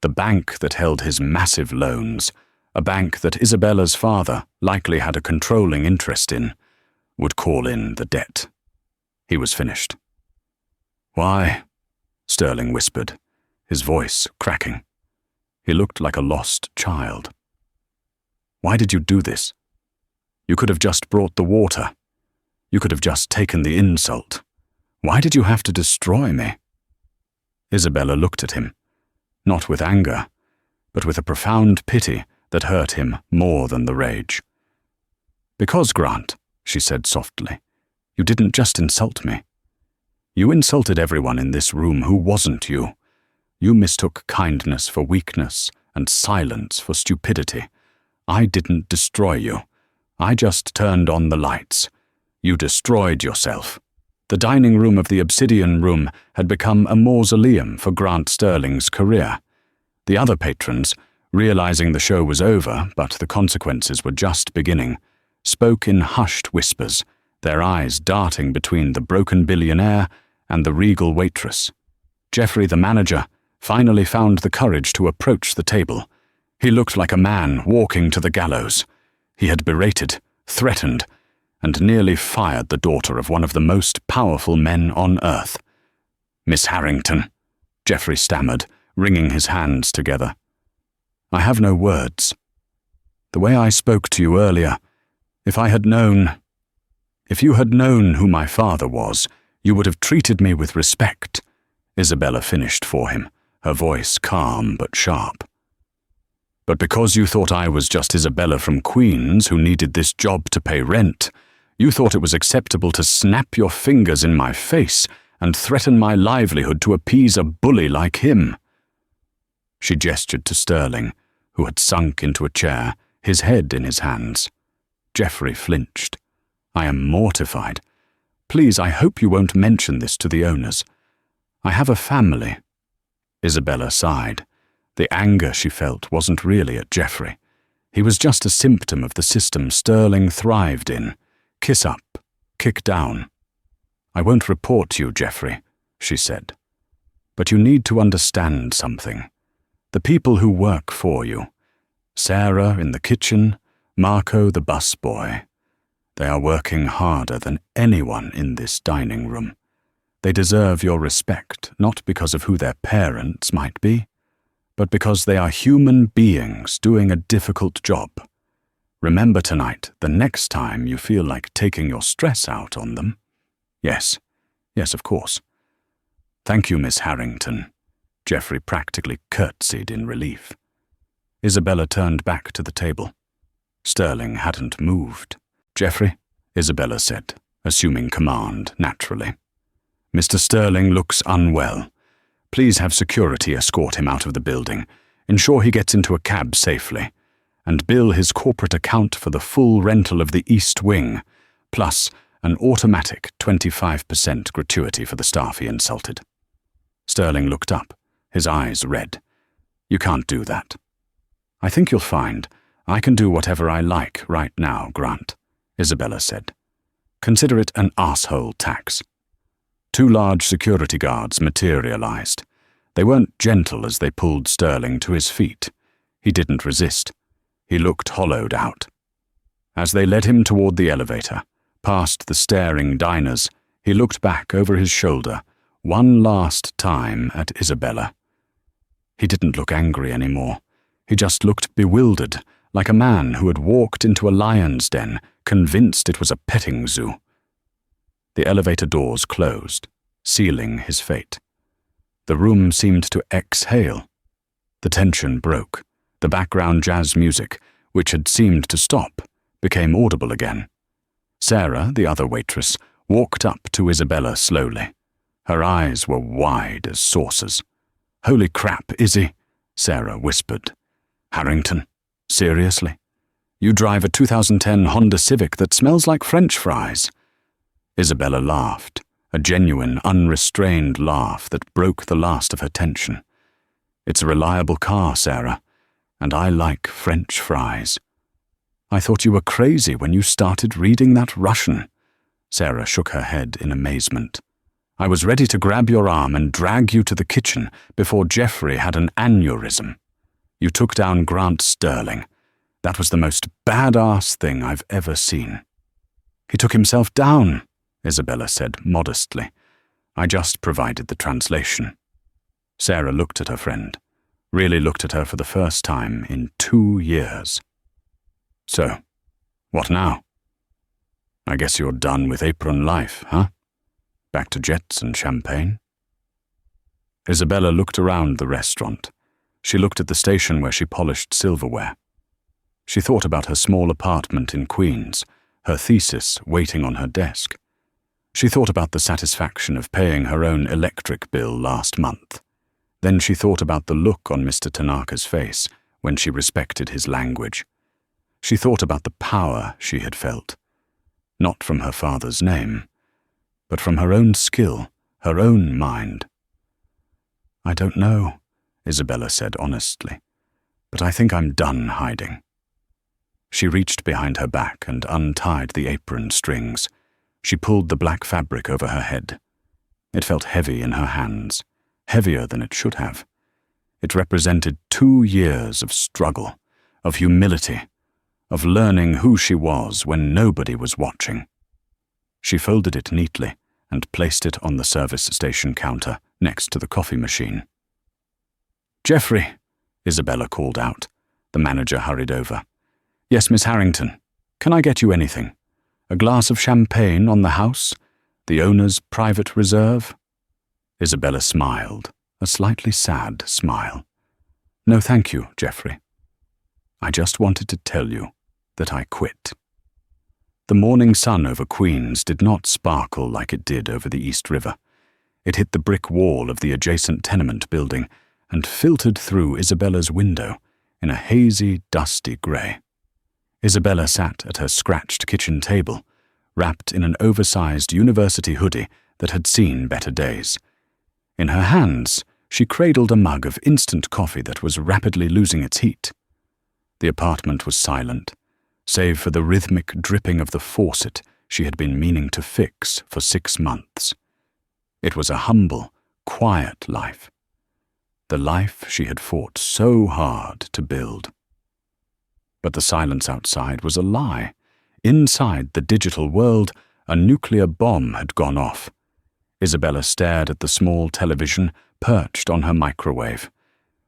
The bank that held his massive loans, a bank that Isabella's father likely had a controlling interest in, would call in the debt. He was finished. "Why?" Sterling whispered, his voice cracking. He looked like a lost child. "Why did you do this? You could have just brought the water. You could have just taken the insult. Why did you have to destroy me?" Isabella looked at him, not with anger, but with a profound pity that hurt him more than the rage. "Because, Grant," she said softly, "you didn't just insult me. You insulted everyone in this room who wasn't you. You mistook kindness for weakness and silence for stupidity. I didn't destroy you. I just turned on the lights. You destroyed yourself. The dining room of the Obsidian Room had become a mausoleum for Grant Sterling's career. The other patrons, realizing the show was over but the consequences were just beginning, spoke in hushed whispers, their eyes darting between the broken billionaire and the regal waitress. Geoffrey, the manager, finally found the courage to approach the table. He looked like a man walking to the gallows. He had berated, threatened, and nearly fired the daughter of one of the most powerful men on earth. "Miss Harrington," Geoffrey stammered, wringing his hands together. "I have no words. The way I spoke to you earlier, if you had known who my father was, you would have treated me with respect," Isabella finished for him, her voice calm but sharp. "But because you thought I was just Isabella from Queens who needed this job to pay rent, you thought it was acceptable to snap your fingers in my face and threaten my livelihood to appease a bully like him." She gestured to Sterling, who had sunk into a chair, his head in his hands. Geoffrey flinched. "I am mortified. Please, I hope you won't mention this to the owners. I have a family." Isabella sighed. The anger she felt wasn't really at Geoffrey. He was just a symptom of the system Sterling thrived in. Kiss up, kick down. "I won't report you, Geoffrey," she said. "But you need to understand something. The people who work for you, Sarah in the kitchen, Marco the busboy, they are working harder than anyone in this dining room. They deserve your respect, not because of who their parents might be, but because they are human beings doing a difficult job. Remember tonight, the next time you feel like taking your stress out on them." Yes, of course. "Thank you, Miss Harrington." Geoffrey practically curtsied in relief. Isabella turned back to the table. Sterling hadn't moved. "Geoffrey," Isabella said, assuming command naturally. "Mr. Sterling looks unwell. Please have security escort him out of the building, ensure he gets into a cab safely, and bill his corporate account for the full rental of the East Wing, plus an automatic 25% gratuity for the staff he insulted." Sterling looked up, his eyes red. "You can't do that." "I think you'll find I can do whatever I like right now, Grant," Isabella said. "Consider it an asshole tax." 2 large security guards materialized. They weren't gentle as they pulled Sterling to his feet. He didn't resist. He looked hollowed out. As they led him toward the elevator, past the staring diners, he looked back over his shoulder, one last time at Isabella. He didn't look angry anymore. He just looked bewildered, like a man who had walked into a lion's den, convinced it was a petting zoo. The elevator doors closed, sealing his fate. The room seemed to exhale. The tension broke. The background jazz music, which had seemed to stop, became audible again. Sarah, the other waitress, walked up to Isabella slowly. Her eyes were wide as saucers. "Holy crap, Izzy," Sarah whispered. "Harrington, seriously? You drive a 2010 Honda Civic that smells like French fries?" Isabella laughed, a genuine, unrestrained laugh that broke the last of her tension. "It's a reliable car, Sarah, and I like French fries." "I thought you were crazy when you started reading that Russian." Sarah shook her head in amazement. "I was ready to grab your arm and drag you to the kitchen before Geoffrey had an aneurysm. You took down Grant Sterling. That was the most badass thing I've ever seen." "He took himself down," Isabella said modestly. "I just provided the translation." Sarah looked at her friend, really looked at her for the first time in 2 years. "So, what now? I guess you're done with apron life, huh? Back to jets and champagne?" Isabella looked around the restaurant. She looked at the station where she polished silverware. She thought about her small apartment in Queens, her thesis waiting on her desk. She thought about the satisfaction of paying her own electric bill last month. Then she thought about the look on Mr. Tanaka's face when she respected his language. She thought about the power she had felt, not from her father's name, but from her own skill, her own mind. "I don't know," Isabella said honestly, "but I think I'm done hiding." She reached behind her back and untied the apron strings. She pulled the black fabric over her head. It felt heavy in her hands, heavier than it should have. It represented 2 years of struggle, of humility, of learning who she was when nobody was watching. She folded it neatly and placed it on the service station counter next to the coffee machine. "Geoffrey," Isabella called out. The manager hurried over. "Yes, Miss Harrington. Can I get you anything? A glass of champagne on the house? The owner's private reserve?" Isabella smiled, a slightly sad smile. "No, thank you, Geoffrey. I just wanted to tell you that I quit." The morning sun over Queens did not sparkle like it did over the East River. It hit the brick wall of the adjacent tenement building and filtered through Isabella's window in a hazy, dusty grey. Isabella sat at her scratched kitchen table, wrapped in an oversized university hoodie that had seen better days. In her hands, she cradled a mug of instant coffee that was rapidly losing its heat. The apartment was silent, save for the rhythmic dripping of the faucet she had been meaning to fix for 6 months. It was a humble, quiet life. The life she had fought so hard to build. But the silence outside was a lie. Inside the digital world, a nuclear bomb had gone off. Isabella stared at the small television perched on her microwave.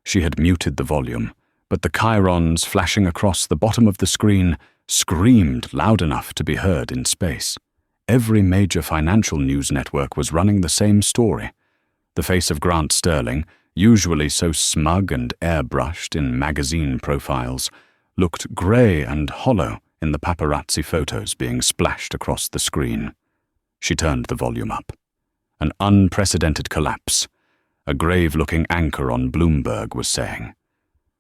She had muted the volume, but the chyrons flashing across the bottom of the screen screamed loud enough to be heard in space. Every major financial news network was running the same story. The face of Grant Sterling, usually so smug and airbrushed in magazine profiles, looked grey and hollow in the paparazzi photos being splashed across the screen. She turned the volume up. An unprecedented collapse, a grave-looking anchor on Bloomberg was saying.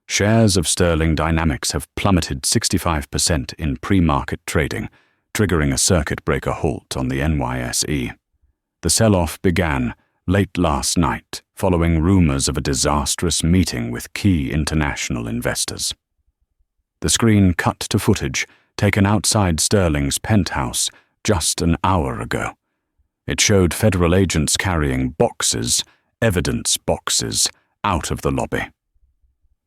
Shares of Sterling Dynamics have plummeted 65% in pre-market trading, triggering a circuit breaker halt on the NYSE. The sell-off began late last night, following rumors of a disastrous meeting with key international investors. The screen cut to footage taken outside Sterling's penthouse just an hour ago. It showed federal agents carrying boxes, evidence boxes, out of the lobby.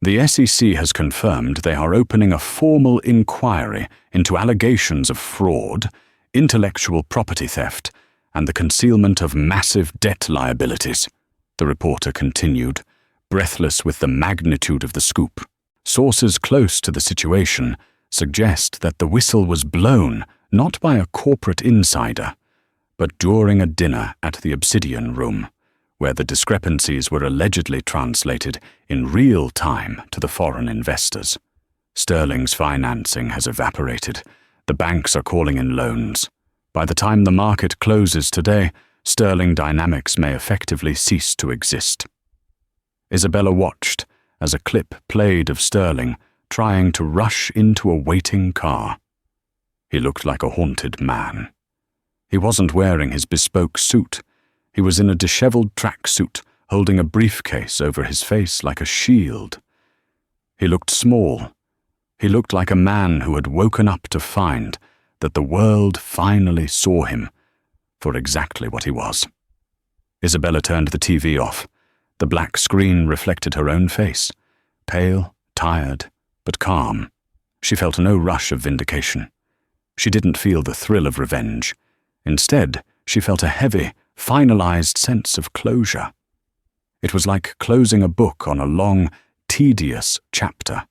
The SEC has confirmed they are opening a formal inquiry into allegations of fraud, intellectual property theft, and the concealment of massive debt liabilities, the reporter continued, breathless with the magnitude of the scoop. Sources close to the situation suggest that the whistle was blown not by a corporate insider, but during a dinner at the Obsidian Room, where the discrepancies were allegedly translated in real time to the foreign investors. Sterling's financing has evaporated. The banks are calling in loans. By the time the market closes today, Sterling Dynamics may effectively cease to exist. Isabella watched as a clip played of Sterling trying to rush into a waiting car. He looked like a haunted man. He wasn't wearing his bespoke suit. He was in a disheveled tracksuit, holding a briefcase over his face like a shield. He looked small. He looked like a man who had woken up to find that the world finally saw him for exactly what he was. Isabella turned the TV off. The black screen reflected her own face, pale, tired, but calm. She felt no rush of vindication. She didn't feel the thrill of revenge. Instead, she felt a heavy, finalized sense of closure. It was like closing a book on a long, tedious chapter.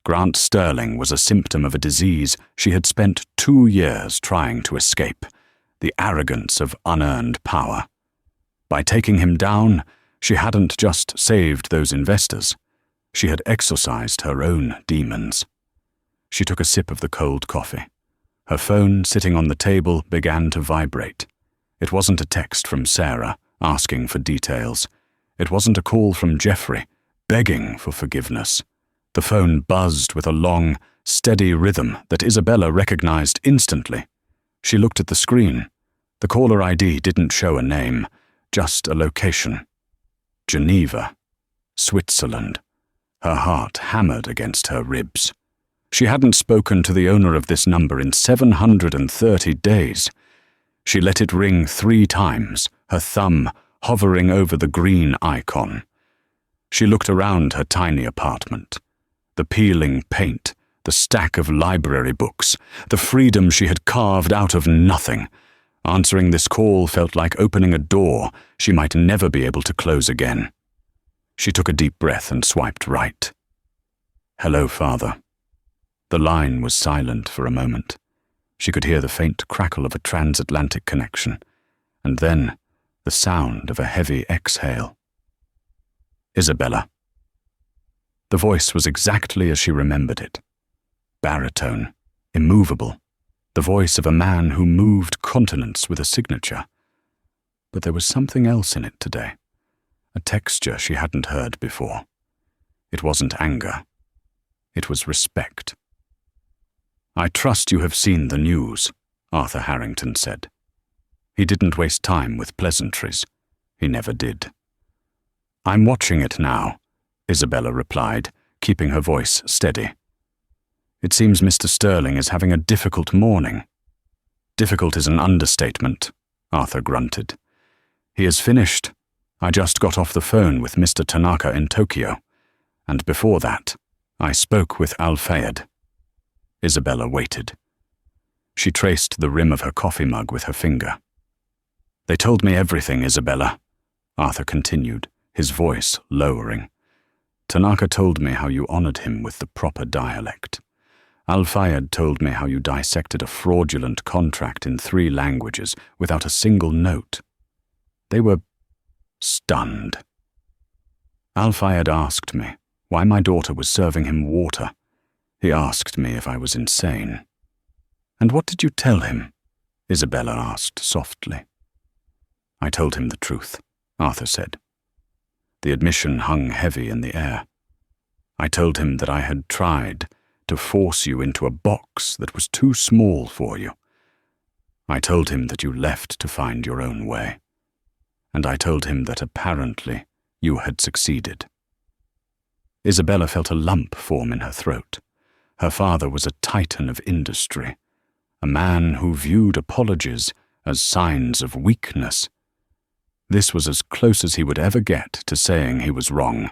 Grant Sterling was a symptom of a disease she had spent 2 years trying to escape, the arrogance of unearned power. By taking him down, she hadn't just saved those investors. She had exorcised her own demons. She took a sip of the cold coffee. Her phone, sitting on the table, began to vibrate. It wasn't a text from Sarah, asking for details. It wasn't a call from Jeffrey, begging for forgiveness. The phone buzzed with a long, steady rhythm that Isabella recognized instantly. She looked at the screen. The caller ID didn't show a name, just a location. Geneva, Switzerland. Her heart hammered against her ribs. She hadn't spoken to the owner of this number in 730 days. She let it ring 3 times, her thumb hovering over the green icon. She looked around her tiny apartment. The peeling paint, the stack of library books, the freedom she had carved out of nothing. Answering this call felt like opening a door she might never be able to close again. She took a deep breath and swiped right. "Hello, Father." The line was silent for a moment. She could hear the faint crackle of a transatlantic connection, and then the sound of a heavy exhale. "Isabella." The voice was exactly as she remembered it. Baritone, immovable, the voice of a man who moved continents with a signature. But there was something else in it today, a texture she hadn't heard before. It wasn't anger. It was respect. "I trust you have seen the news," Arthur Harrington said. He didn't waste time with pleasantries. He never did. "I'm watching it now," Isabella replied, keeping her voice steady. "It seems Mr. Sterling is having a difficult morning." "Difficult is an understatement," Arthur grunted. "He is finished. I just got off the phone with Mr. Tanaka in Tokyo. And before that, I spoke with Al-Fayed." Isabella waited. She traced the rim of her coffee mug with her finger. "They told me everything, Isabella," Arthur continued, his voice lowering. "Tanaka told me how you honored him with the proper dialect. Al-Fayed told me how you dissected a fraudulent contract in 3 languages without a single note. They were stunned. Al-Fayed asked me why my daughter was serving him water. He asked me if I was insane." "And what did you tell him?" Isabella asked softly. "I told him the truth," Arthur said. The admission hung heavy in the air. "I told him that I had tried to force you into a box that was too small for you. I told him that you left to find your own way. And I told him that apparently you had succeeded." Isabella felt a lump form in her throat. Her father was a titan of industry, a man who viewed apologies as signs of weakness. This was as close as he would ever get to saying he was wrong.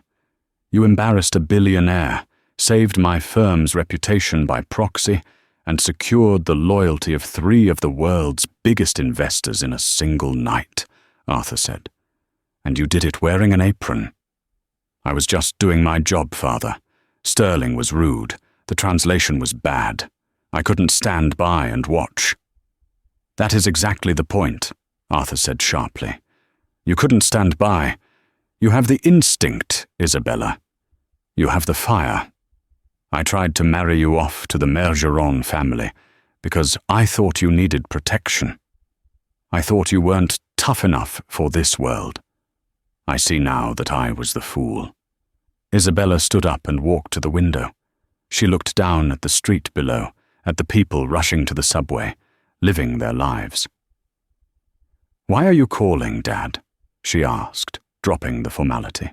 "You embarrassed a billionaire, saved my firm's reputation by proxy, and secured the loyalty of 3 of the world's biggest investors in a single night," Arthur said. "And you did it wearing an apron." "I was just doing my job, Father. Sterling was rude. The translation was bad. I couldn't stand by and watch." "That is exactly the point," Arthur said sharply. "You couldn't stand by. You have the instinct, Isabella. You have the fire. I tried to marry you off to the Mergeron family because I thought you needed protection. I thought you weren't tough enough for this world. I see now that I was the fool." Isabella stood up and walked to the window. She looked down at the street below, at the people rushing to the subway, living their lives. "Why are you calling, Dad?" she asked, dropping the formality.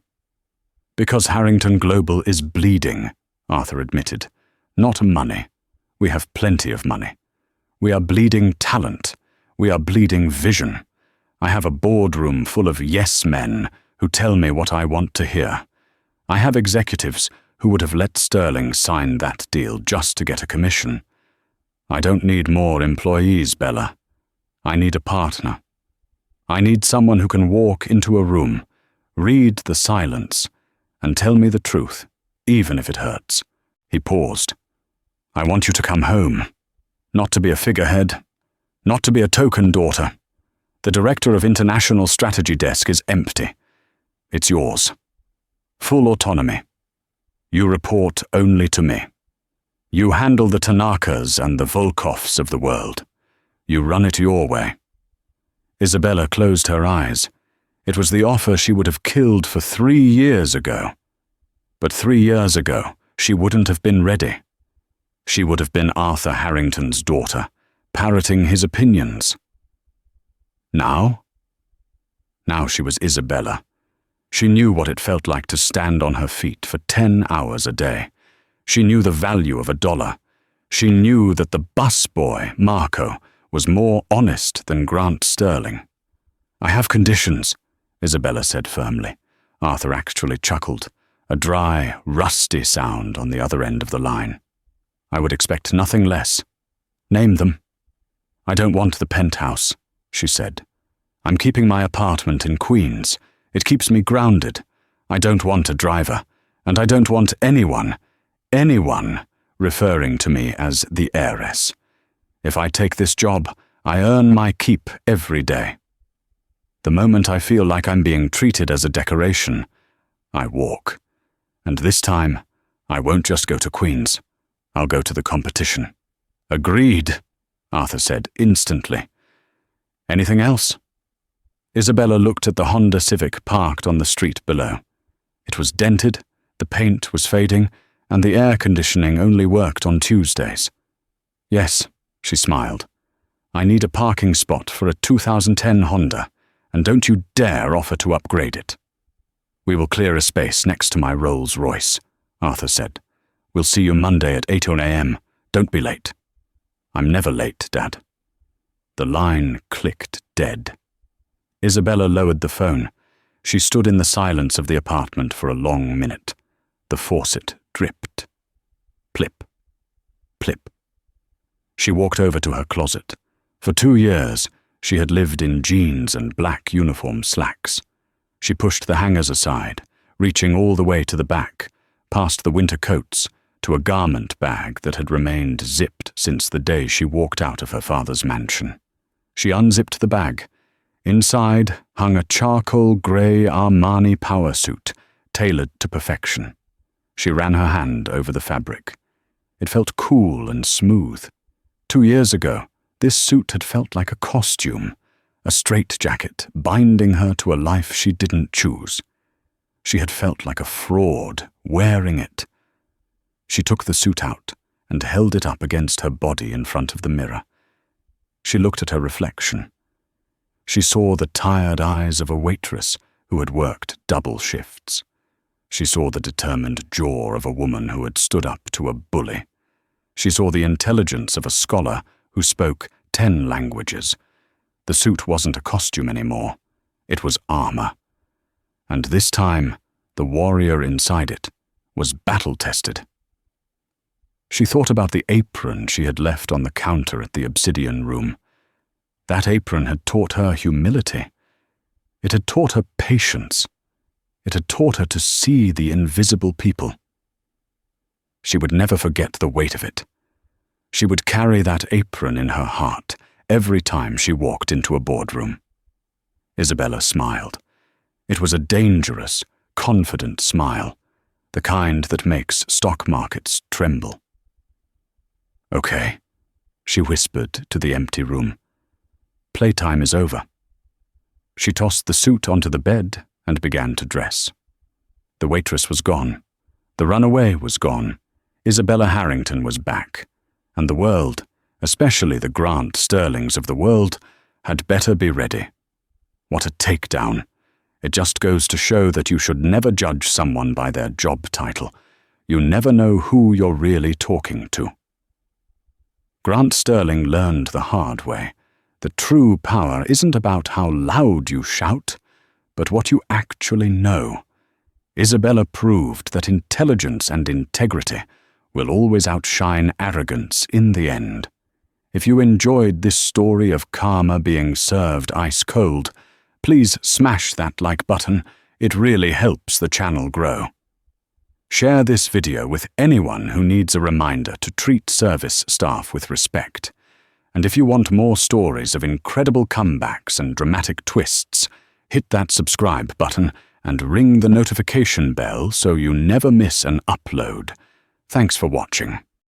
"Because Harrington Global is bleeding," Arthur admitted. "Not money. We have plenty of money. We are bleeding talent. We are bleeding vision. I have a boardroom full of yes men who tell me what I want to hear. I have executives who would have let Sterling sign that deal just to get a commission. I don't need more employees, Bella. I need a partner. I need someone who can walk into a room, read the silence, and tell me the truth, even if it hurts." He paused. "I want you to come home. Not to be a figurehead. Not to be a token daughter. The director of International Strategy Desk is empty. It's yours. Full autonomy. You report only to me. You handle the Tanakas and the Volkoffs of the world. You run it your way." Isabella closed her eyes. It was the offer she would have killed for 3 years ago. But 3 years ago, she wouldn't have been ready. She would have been Arthur Harrington's daughter, parroting his opinions. Now? Now she was Isabella. She knew what it felt like to stand on her feet for 10 hours a day. She knew the value of $1. She knew that the busboy, Marco, was more honest than Grant Sterling. "I have conditions," Isabella said firmly. Arthur actually chuckled, a dry, rusty sound on the other end of the line. "I would expect nothing less." "Name them." "I don't want the penthouse," she said. "I'm keeping my apartment in Queens. It keeps me grounded. I don't want a driver, and I don't want anyone referring to me as the heiress. If I take this job, I earn my keep every day. The moment I feel like I'm being treated as a decoration, I walk. And this time, I won't just go to Queens. I'll go to the competition." "Agreed," Arthur said instantly. "Anything else?" Isabella looked at the Honda Civic parked on the street below. It was dented, the paint was fading, and the air conditioning only worked on Tuesdays. "Yes," she smiled. "I need a parking spot for a 2010 Honda, and don't you dare offer to upgrade it." "We will clear a space next to my Rolls-Royce," Arthur said. "We'll see you Monday at 8 a.m. Don't be late." "I'm never late, Dad." The line clicked dead. Isabella lowered the phone. She stood in the silence of the apartment for a long minute. The faucet dripped. Plip. Plip. She walked over to her closet. For 2 years, she had lived in jeans and black uniform slacks. She pushed the hangers aside, reaching all the way to the back, past the winter coats, to a garment bag that had remained zipped since the day she walked out of her father's mansion. She unzipped the bag. Inside hung a charcoal grey Armani power suit, tailored to perfection. She ran her hand over the fabric. It felt cool and smooth. 2 years ago, this suit had felt like a costume, a straitjacket binding her to a life she didn't choose. She had felt like a fraud wearing it. She took the suit out and held it up against her body in front of the mirror. She looked at her reflection. She saw the tired eyes of a waitress who had worked double shifts. She saw the determined jaw of a woman who had stood up to a bully. She saw the intelligence of a scholar who spoke 10 languages. The suit wasn't a costume anymore. It was armor. And this time, the warrior inside it was battle-tested. She thought about the apron she had left on the counter at the Obsidian Room. That apron had taught her humility. It had taught her patience. It had taught her to see the invisible people. She would never forget the weight of it. She would carry that apron in her heart every time she walked into a boardroom. Isabella smiled. It was a dangerous, confident smile, the kind that makes stock markets tremble. "Okay," she whispered to the empty room. "Playtime is over." She tossed the suit onto the bed and began to dress. The waitress was gone. The runaway was gone. Isabella Harrington was back. And the world, especially the Grant Sterlings of the world, had better be ready. What a takedown. It just goes to show that you should never judge someone by their job title. You never know who you're really talking to. Grant Sterling learned the hard way. The true power isn't about how loud you shout, but what you actually know. Isabella proved that intelligence and integrity will always outshine arrogance in the end. If you enjoyed this story of karma being served ice cold, please smash that like button. It really helps the channel grow. Share this video with anyone who needs a reminder to treat service staff with respect. And if you want more stories of incredible comebacks and dramatic twists, hit that subscribe button and ring the notification bell so you never miss an upload. Thanks for watching.